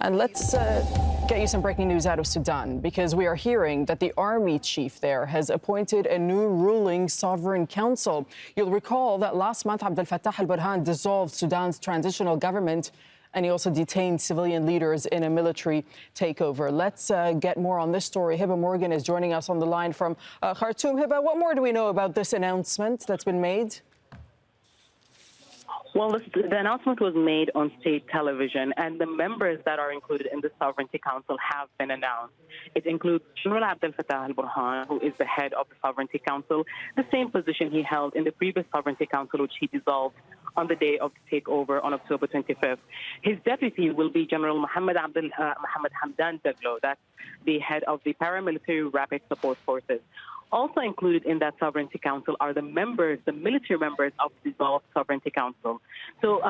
And let's get you some breaking news out of Sudan, because we are hearing that the army chief there has appointed a new ruling sovereign council. You'll recall that last month Abdel Fattah al-Burhan dissolved Sudan's transitional government, and he also detained civilian leaders in a military takeover. Let's get more on this story. Hiba Morgan is joining us on the line from Khartoum. Hiba, what more do we know about this announcement that's been made? Well, the announcement was made on state television, and the members that are included in the Sovereignty Council have been announced. It includes General Abdel Fattah al-Burhan, who is the head of the Sovereignty Council, the same position he held in the previous Sovereignty Council, which he dissolved on the day of the takeover on October 25th. His deputy will be General Mohammed Hamdan Daglo, that's the head of the paramilitary rapid support forces. Also included in that Sovereignty Council are the members, the military members of the dissolved Sovereignty Council. So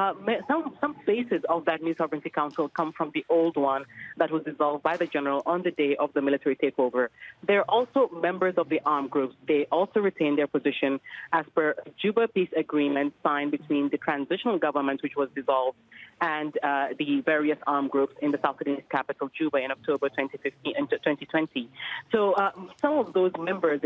some faces of that new Sovereignty Council come from the old one that was dissolved by the general on the day of the military takeover. They're also members of the armed groups. They also retain their position as per Juba peace agreement signed between the transitional government, which was dissolved, and the various armed groups in the South Sudanese capital, Juba, in October 2015 and 2020. So some of those members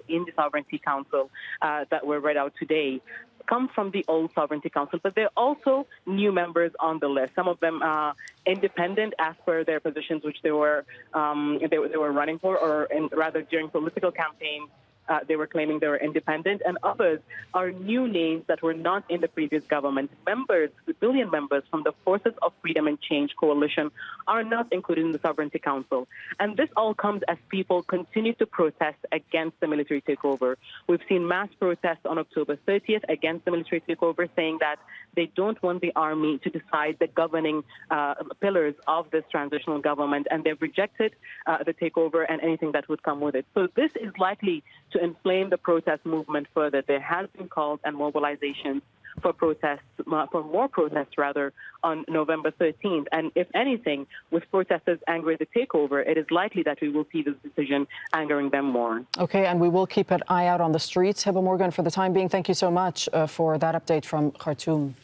in the Sovereignty Council that were read out today come from the old Sovereignty Council, but there are also new members on the list. Some of them are independent as per their positions, which they were running for, or rather during political campaigns. They were claiming they were independent, and others are new names that were not in the previous government. Members, civilian members from the Forces of Freedom and Change coalition are not included in the Sovereignty Council. And this all comes as people continue to protest against the military takeover. We've seen mass protests on October 30th against the military takeover, saying that they don't want the army to decide the governing pillars of this transitional government, and they've rejected the takeover and anything that would come with it. So this is likely to inflame the protest movement further. There has been calls and mobilizations for protests, for more protests rather, on November 13th. And if anything, with protesters angry at the takeover, it is likely that we will see this decision angering them more. Okay, and we will keep an eye out on the streets. Hiba Morgan, for the time being, thank you so much for that update from Khartoum.